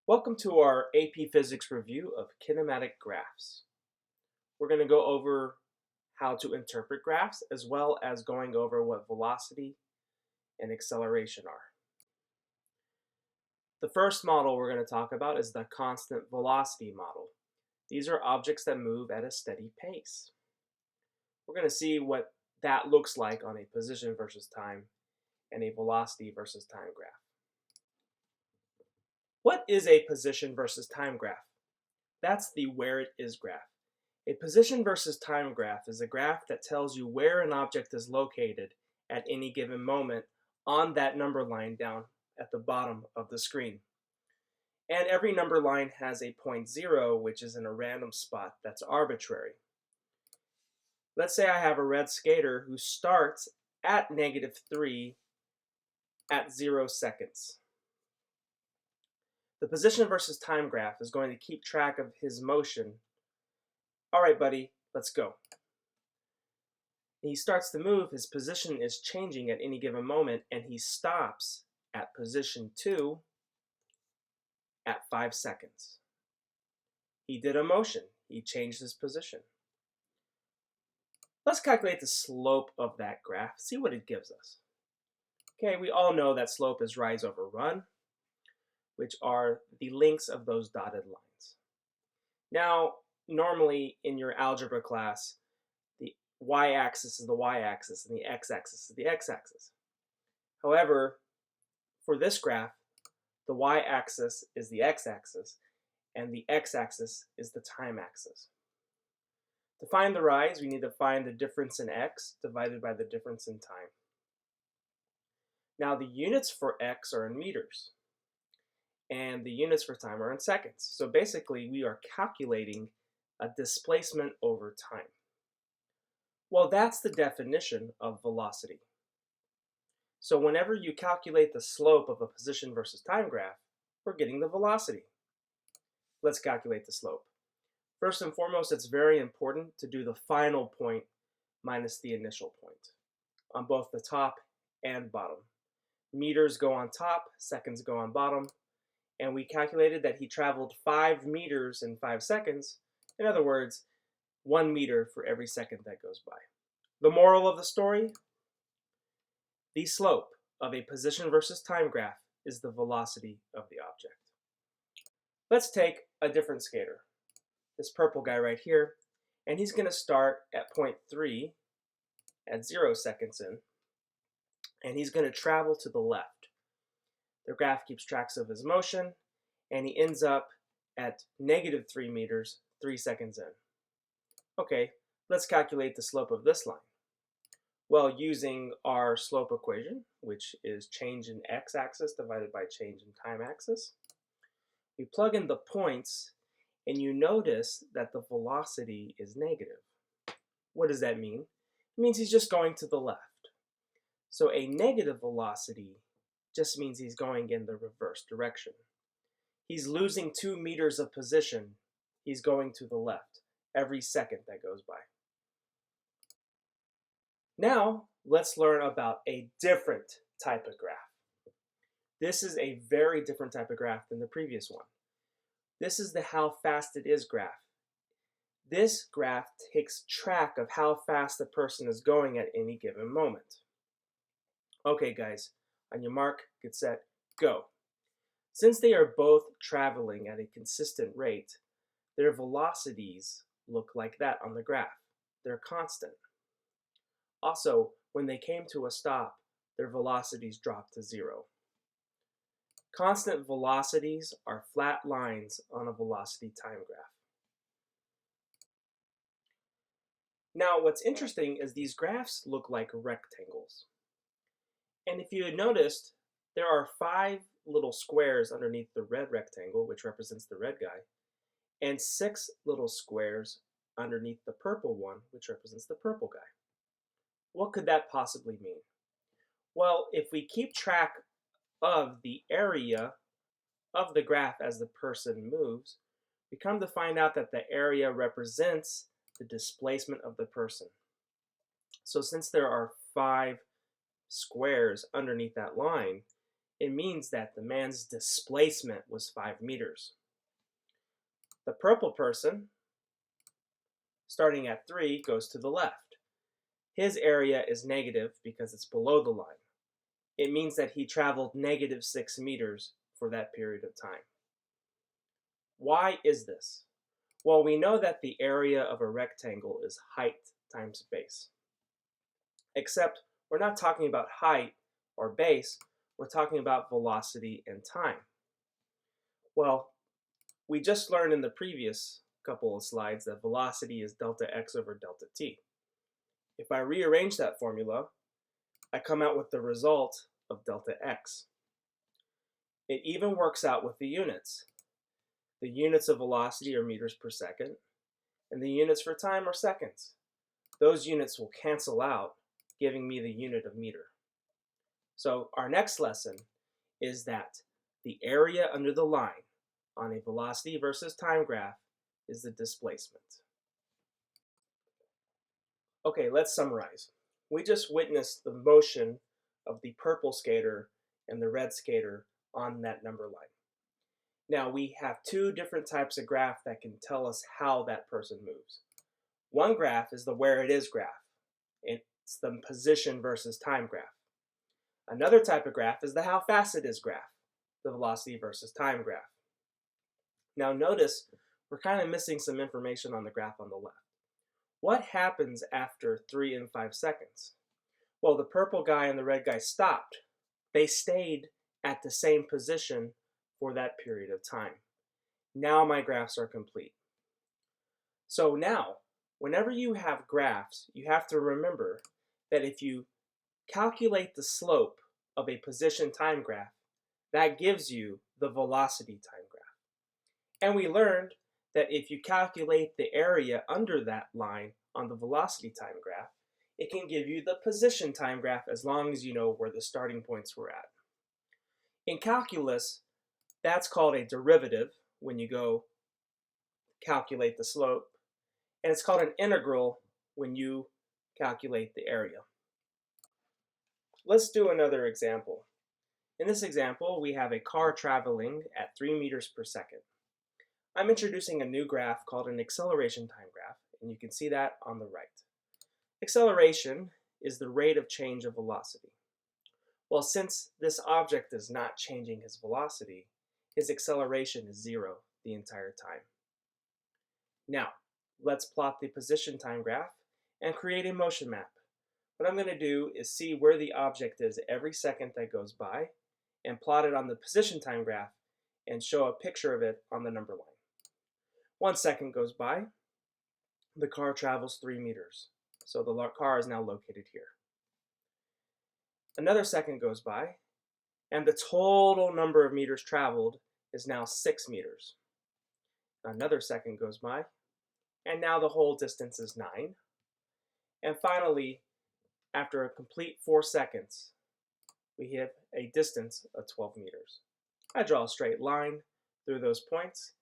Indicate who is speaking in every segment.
Speaker 1: Welcome to our AP Physics review of kinematic graphs. We're going to go over how to interpret graphs as well as going over what velocity and acceleration are. The first model we're going to talk about is the constant velocity model. These are objects that move at a steady pace. We're going to see what that looks like on a position versus time and a velocity versus time graph. What is a position versus time graph? That's the where it is graph. A position versus time graph is a graph that tells you where an object is located at any given moment on that number line down at the bottom of the screen. And every number line has a point 0, which is in a random spot that's arbitrary. Let's say I have a red skater who starts at -3 at 0 seconds. The position versus time graph is going to keep track of his motion. All right, buddy, let's go. He starts to move, his position is changing at any given moment, and he stops at position 2 at 5 seconds. He did a motion, he changed his position. Let's calculate the slope of that graph, see what it gives us. Okay, we all know that slope is rise over run, which are the lengths of those dotted lines. Now, normally in your algebra class, the y-axis is the y-axis and the x-axis is the x-axis. However, for this graph, the y-axis is the x-axis and the x-axis is the time axis. To find the rise, we need to find the difference in x divided by the difference in time. Now, the units for x are in meters, and the units for time are in seconds. So basically, we are calculating a displacement over time. Well, that's the definition of velocity. So whenever you calculate the slope of a position versus time graph, we're getting the velocity. Let's calculate the slope. First and foremost, it's very important to do the final point minus the initial point on both the top and bottom. Meters go on top, seconds go on bottom, and we calculated that he traveled 5 meters in 5 seconds. In other words, 1 meter for every second that goes by. The moral of the story? The slope of a position versus time graph is the velocity of the object. Let's take a different skater, this purple guy right here, and he's going to start at point 3 at 0 seconds in, and he's going to travel to the left. The graph keeps track of his motion, and he ends up at -3 meters 3 seconds in. Okay, let's calculate the slope of this line. Well, using our slope equation, which is change in x-axis divided by change in time axis, we plug in the points, and you notice that the velocity is negative. What does that mean? It means he's just going to the left. So a negative velocity just means he's going in the reverse direction. He's losing 2 meters of position. He's going to the left every second that goes by. Now, let's learn about a different type of graph. This is a very different type of graph than the previous one. This is the how fast it is graph. This graph takes track of how fast the person is going at any given moment. Okay, guys, on your mark, get set, go. Since they are both traveling at a consistent rate, their velocities look like that on the graph. They're constant. Also, when they came to a stop, their velocities dropped to 0. Constant velocities are flat lines on a velocity time graph. Now, what's interesting is these graphs look like rectangles. And if you had noticed, there are 5 little squares underneath the red rectangle, which represents the red guy, and 6 little squares underneath the purple one, which represents the purple guy. What could that possibly mean? Well, if we keep track of the area of the graph as the person moves, we come to find out that the area represents the displacement of the person. So since there are 5 squares underneath that line, it means that the man's displacement was 5 meters. The purple person, starting at 3, goes to the left. His area is negative because it's below the line. It means that he traveled negative 6 meters for that period of time. Why is this? Well, we know that the area of a rectangle is height times base. Except we're not talking about height or base, we're talking about velocity and time. Well, we just learned in the previous couple of slides that velocity is delta x over delta t. If I rearrange that formula, I come out with the result of delta x. It even works out with the units. The units of velocity are meters per second, and the units for time are seconds. Those units will cancel out, giving me the unit of meter. So our next lesson is that the area under the line on a velocity versus time graph is the displacement. Okay, let's summarize. We just witnessed the motion of the purple skater and the red skater on that number line. Now we have two different types of graph that can tell us how that person moves. One graph is the where it is graph. It's the position versus time graph. Another type of graph is the how fast it is graph, the velocity versus time graph. Now notice we're kind of missing some information on the graph on the left. What happens after 3 and 5 seconds? Well, the purple guy and the red guy stopped. They stayed at the same position for that period of time. Now my graphs are complete. So now, whenever you have graphs, you have to remember that if you calculate the slope of a position time graph, that gives you the velocity time graph. And we learned that if you calculate the area under that line on the velocity time graph, it can give you the position time graph as long as you know where the starting points were at. In calculus, that's called a derivative when you go calculate the slope, and it's called an integral when you calculate the area. Let's do another example. In this example, we have a car traveling at 3 meters per second. I'm introducing a new graph called an acceleration time graph, and you can see that on the right. Acceleration is the rate of change of velocity. Well, since this object is not changing his velocity, his acceleration is 0 the entire time. Now, let's plot the position time graph and create a motion map. What I'm going to do is see where the object is every second that goes by and plot it on the position time graph and show a picture of it on the number line. 1 second goes by, the car travels 3 meters. So the car is now located here. Another second goes by, and the total number of meters traveled is now 6 meters. Another second goes by, and now the whole distance is 9. And finally, after a complete 4 seconds, we have a distance of 12 meters. I draw a straight line through those points,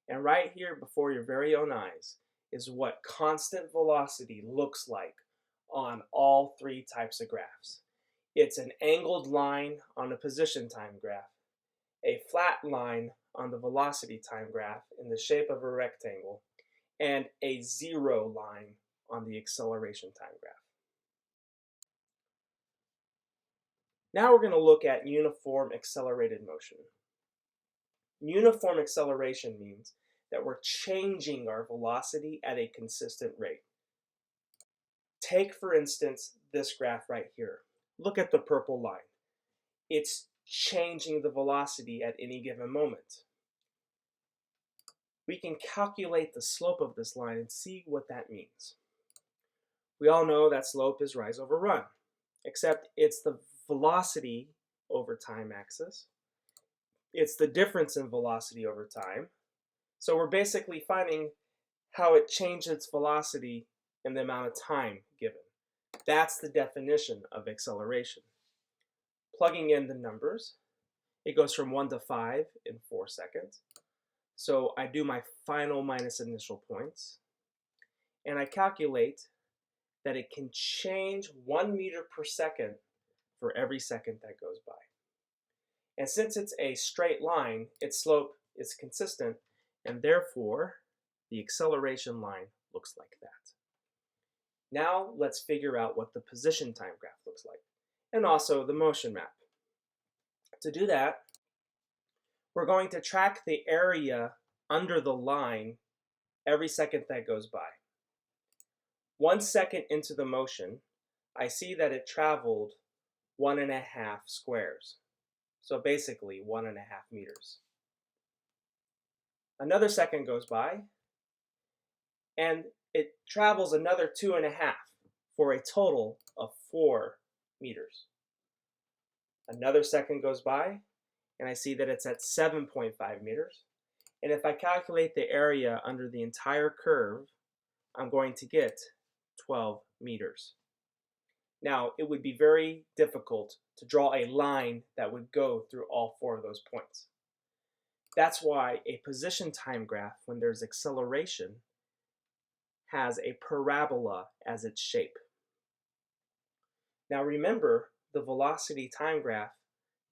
Speaker 1: and right here before your very own eyes is what constant velocity looks like on all 3 types of graphs. It's an angled line on the position time graph, a flat line on the velocity time graph in the shape of a rectangle, and a 0 line on the acceleration time graph. Now we're going to look at uniform accelerated motion. Uniform acceleration means that we're changing our velocity at a consistent rate. Take, for instance, this graph right here. Look at the purple line. It's changing the velocity at any given moment. We can calculate the slope of this line and see what that means. We all know that slope is rise over run, except it's the velocity over time axis. It's the difference in velocity over time. So we're basically finding how it changed its velocity in the amount of time given. That's the definition of acceleration. Plugging in the numbers, it goes from 1 to 5 in 4 seconds. So I do my final minus initial points, and I calculate that it can change 1 meter per second for every second that goes by. And since it's a straight line, its slope is consistent, and therefore the acceleration line looks like that. Now let's figure out what the position time graph looks like, and also the motion map. To do that, we're going to track the area under the line every second that goes by. 1 second into the motion, I see that it traveled 1.5 squares. So basically 1.5 meters. Another second goes by, and it travels another 2.5 for a total of 4 meters. Another second goes by, and I see that it's at 7.5 meters. And if I calculate the area under the entire curve, I'm going to get 12 meters. Now, it would be very difficult to draw a line that would go through all 4 of those points. That's why a position time graph, when there's acceleration, has a parabola as its shape. Now remember, the velocity time graph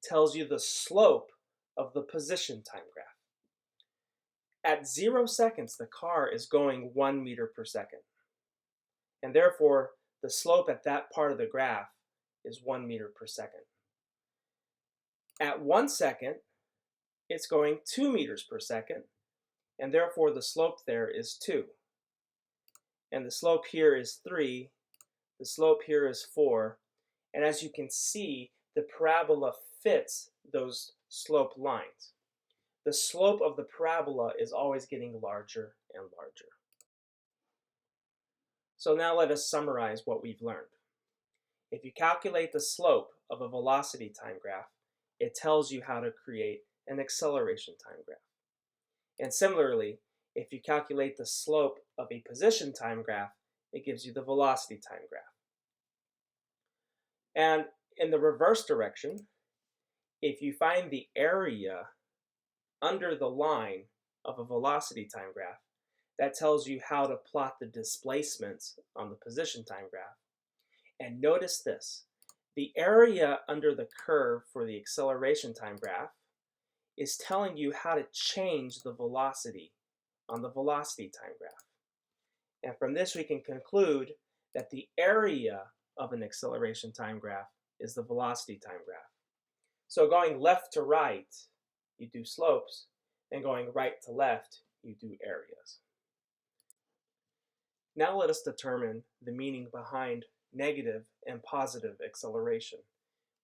Speaker 1: tells you the slope of the position time graph. At 0 seconds, the car is going 1 meter per second. And therefore, the slope at that part of the graph is 1 meter per second. At 1 second, it's going 2 meters per second, and therefore the slope there is 2. And the slope here is 3, the slope here is 4, and as you can see, the parabola fits those slope lines. The slope of the parabola is always getting larger and larger. So now let us summarize what we've learned. If you calculate the slope of a velocity time graph, it tells you how to create an acceleration time graph. And similarly, if you calculate the slope of a position time graph, it gives you the velocity time graph. And in the reverse direction, if you find the area under the line of a velocity time graph, that tells you how to plot the displacements on the position time graph. And notice this, the area under the curve for the acceleration time graph is telling you how to change the velocity on the velocity time graph. And from this we can conclude that the area of an acceleration time graph is the velocity time graph. So going left to right, you do slopes, and going right to left, you do areas. Now let us determine the meaning behind negative and positive acceleration,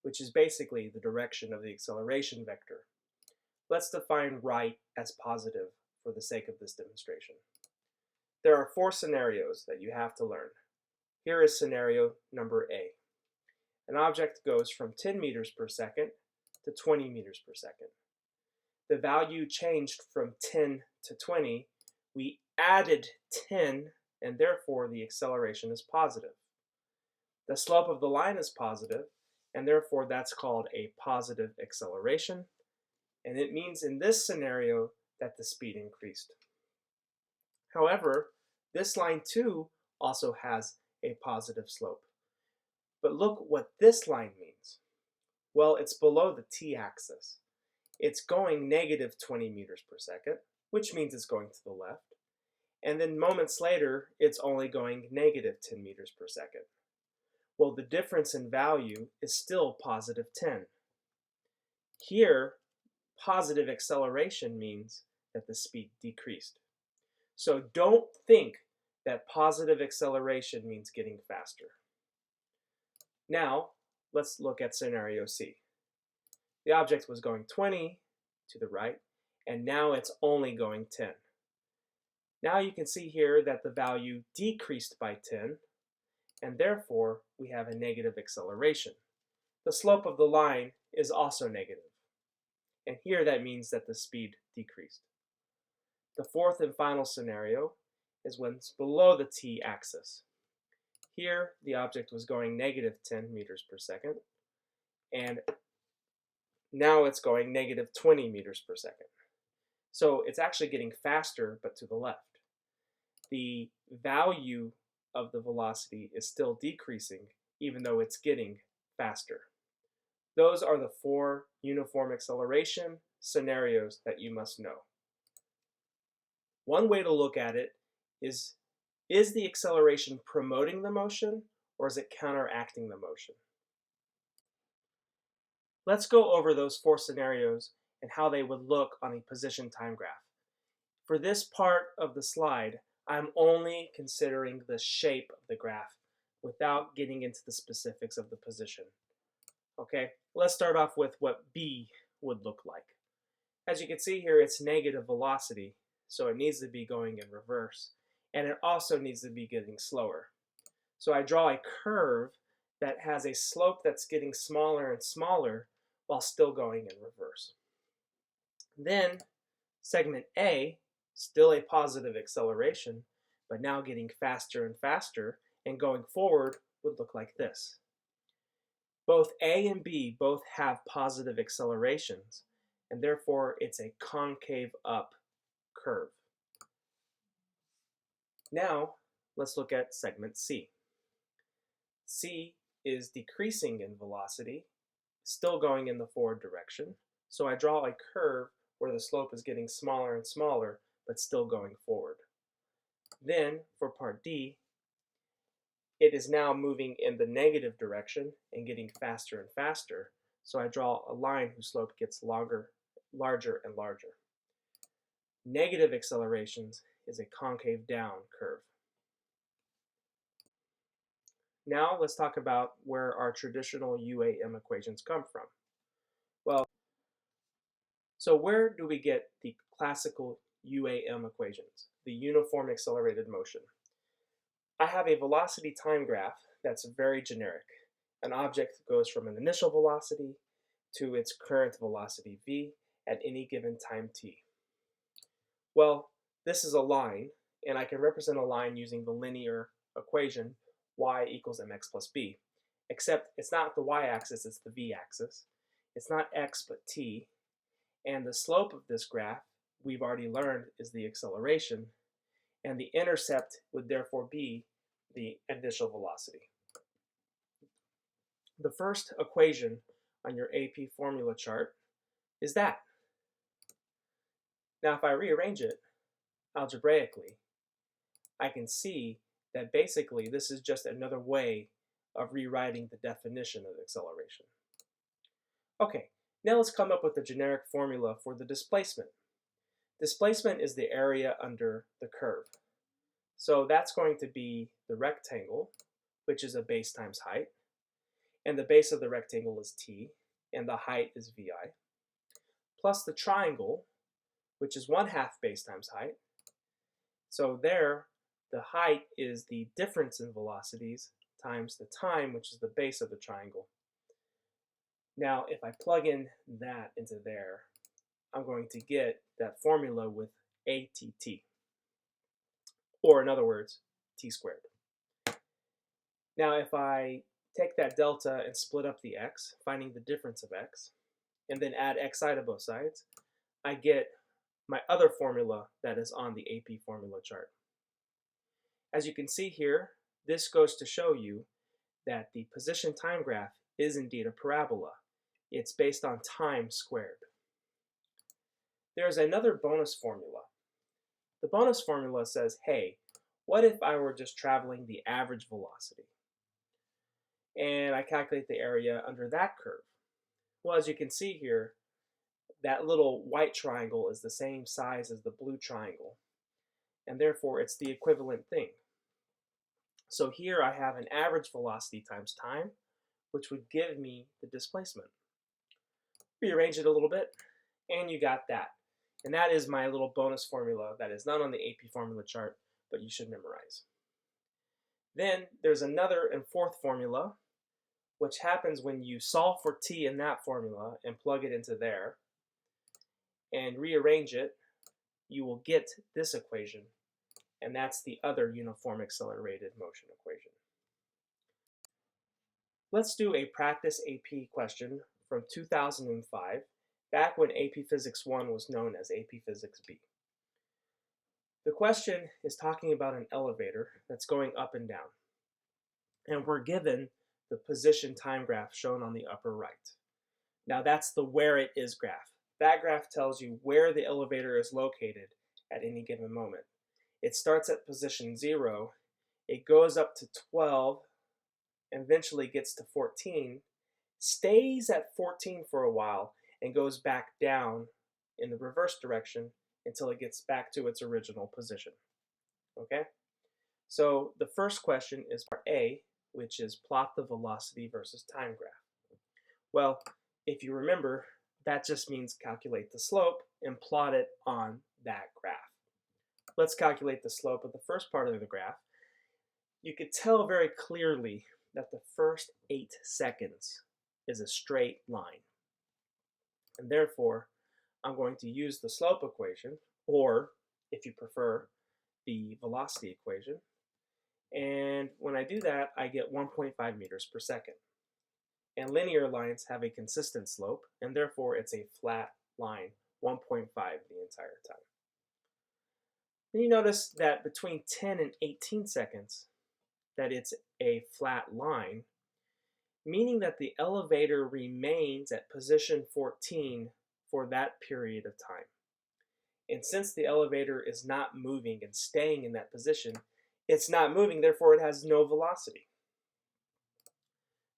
Speaker 1: which is basically the direction of the acceleration vector. Let's define right as positive for the sake of this demonstration. There are 4 scenarios that you have to learn. Here is scenario number A. An object goes from 10 meters per second to 20 meters per second. The value changed from 10 to 20. We added 10, and therefore the acceleration is positive. The slope of the line is positive, and therefore that's called a positive acceleration. And it means in this scenario that the speed increased. However, this line too also has a positive slope. But look what this line means. Well, it's below the t-axis. It's going negative 20 meters per second, which means it's going to the left. And then moments later, it's only going negative 10 meters per second. Well, the difference in value is still positive 10. Here, positive acceleration means that the speed decreased. So don't think that positive acceleration means getting faster. Now, let's look at scenario C. The object was going 20 to the right, and now it's only going 10. Now you can see here that the value decreased by 10, and therefore we have a negative acceleration. The slope of the line is also negative. And here that means that the speed decreased. The fourth and final scenario is when it's below the t-axis. Here the object was going negative 10 meters per second, and now it's going negative 20 meters per second. So it's actually getting faster, but to the left. The value of the velocity is still decreasing, even though it's getting faster. Those are the 4 uniform acceleration scenarios that you must know. One way to look at it is the acceleration promoting the motion or is it counteracting the motion? Let's go over those 4 scenarios and how they would look on a position time graph. For this part of the slide, I'm only considering the shape of the graph without getting into the specifics of the position. Okay, let's start off with what B would look like. As you can see here, it's negative velocity, so it needs to be going in reverse. And it also needs to be getting slower. So I draw a curve that has a slope that's getting smaller and smaller while still going in reverse. Then segment A, still a positive acceleration, but now getting faster and faster and going forward would look like this. Both A and B both have positive accelerations, and therefore it's a concave up curve. Now let's look at segment C. C is decreasing in velocity, still going in the forward direction, so I draw a curve where the slope is getting smaller and smaller, but still going forward. Then for part D, it is now moving in the negative direction and getting faster and faster, so I draw a line whose slope gets larger and larger. Negative accelerations is a concave down curve. Now let's talk about where our traditional UAM equations come from. Well, so where do we get the classical UAM equations, the uniform accelerated motion? I have a velocity time graph that's very generic. An object goes from an initial velocity to its current velocity v at any given time t. Well, this is a line, and I can represent a line using the linear equation y equals mx plus b, except it's not the y-axis, it's the v-axis. It's not x but t, and the slope of this graph, we've already learned, is the acceleration, and the intercept would therefore be the initial velocity. The first equation on your AP formula chart is that. Now if I rearrange it algebraically, I can see that basically this is just another way of rewriting the definition of acceleration. Okay, now let's come up with the generic formula for the displacement. Displacement is the area under the curve. So that's going to be the rectangle, which is a base times height, and the base of the rectangle is t, and the height is vi, plus the triangle, which is 1/2 base times height. So there, the height is the difference in velocities times the time, which is the base of the triangle. Now, if I plug in that into there, I'm going to get that formula with ATT, or in other words, t squared. Now, if I take that delta and split up the x, finding the difference of x, and then add xi to both sides, I get my other formula that is on the AP formula chart. As you can see here, this goes to show you that the position time graph is indeed a parabola. It's based on time squared. There's another bonus formula. The bonus formula says, hey, what if I were just traveling the average velocity? And I calculate the area under that curve. Well, as you can see here, that little white triangle is the same size as the blue triangle, and therefore it's the equivalent thing. So here I have an average velocity times time, which would give me the displacement. Rearrange it a little bit, and you got that. And that is my little bonus formula that is not on the AP formula chart, but you should memorize. Then there's another and fourth formula, which happens when you solve for t in that formula and plug it into there, and rearrange it, you will get this equation, and that's the other uniform accelerated motion equation. Let's do a practice AP question from 2005, back when AP Physics 1 was known as AP Physics B. The question is talking about an elevator that's going up and down, and we're given the position time graph shown on the upper right. Now that's the where it is graph. That graph tells you where the elevator is located at any given moment. It starts at position 0, it goes up to 12, and eventually gets to 14, stays at 14 for a while, and goes back down in the reverse direction until it gets back to its original position. Okay? So the first question is part A, which is plot the velocity versus time graph. Well, if you remember, that just means calculate the slope and plot it on that graph. Let's calculate the slope of the first part of the graph. You could tell very clearly that the first 8 seconds is a straight line. And therefore, I'm going to use the slope equation, or if you prefer, the velocity equation. And when I do that, I get 1.5 meters per second. And linear lines have a consistent slope, and therefore it's a flat line, 1.5 the entire time. Then you notice that between 10 and 18 seconds, that it's a flat line, meaning that the elevator remains at position 14 for that period of time. And since the elevator is not moving and staying in that position, it's not moving, therefore it has no velocity.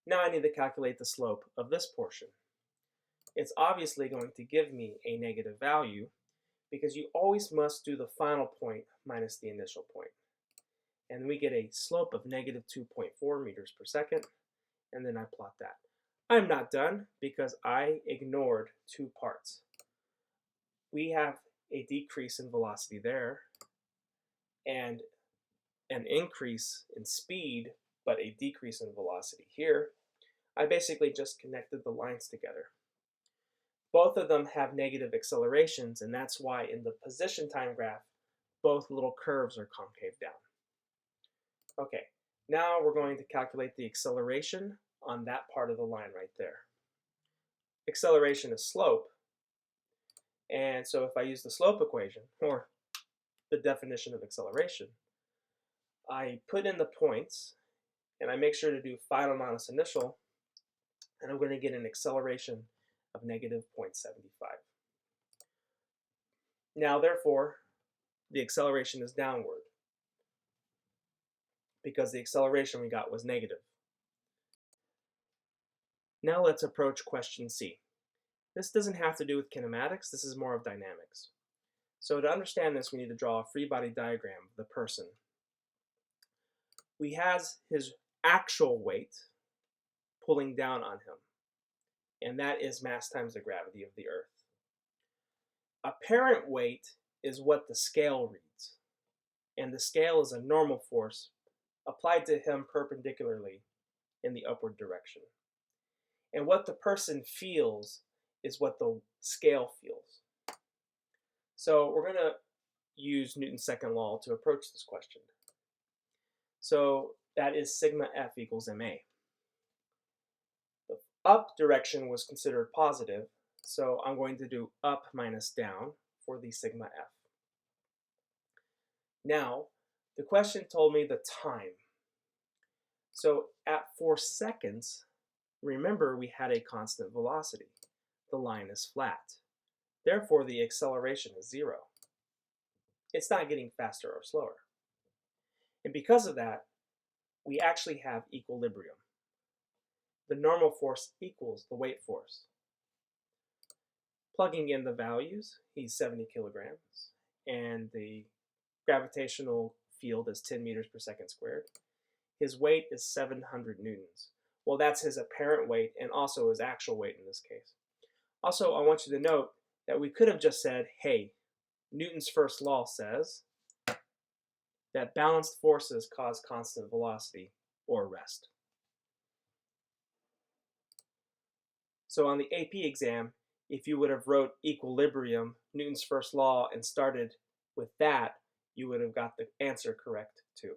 Speaker 1: Now I need to calculate the slope of this portion. It's obviously going to give me a negative value because you always must do the final point minus the initial point. And we get a slope of negative 2.4 meters per second, and then I plot that. I'm not done because I ignored 2 parts. We have a decrease in velocity there and an increase in speed, but a decrease in velocity here. I basically just connected the lines together. Both of them have negative accelerations, and that's why in the position time graph, both little curves are concave down. Okay, now we're going to calculate the acceleration on that part of the line right there. Acceleration is slope, and so if I use the slope equation, or the definition of acceleration, I put in the points, and I make sure to do final minus initial, and I'm going to get an acceleration of negative 0.75. Now, therefore, the acceleration is downward because the acceleration we got was negative. Now let's approach question C. This doesn't have to do with kinematics, this is more of dynamics. So to understand this, we need to draw a free body diagram of the person. We have his actual weight pulling down on him, and that is mass times the gravity of the Earth. Apparent weight is what the scale reads, and the scale is a normal force applied to him perpendicularly in the upward direction. And what the person feels is what the scale feels. So we're going to use Newton's second law to approach this question. So that is sigma F equals ma. The up direction was considered positive, so I'm going to do up minus down for the sigma F. Now, the question told me the time. So at 4 seconds, remember we had a constant velocity. The line is flat. Therefore, the acceleration is 0. It's not getting faster or slower. And because of that, we actually have equilibrium. The normal force equals the weight force. Plugging in the values, he's 70 kilograms, and the gravitational field is 10 meters per second squared. His weight is 700 newtons. Well, that's his apparent weight and also his actual weight in this case. Also, I want you to note that we could have just said, hey, Newton's first law says that balanced forces cause constant velocity or rest. So on the AP exam, if you would have wrote equilibrium, Newton's first law, and started with that, you would have got the answer correct too.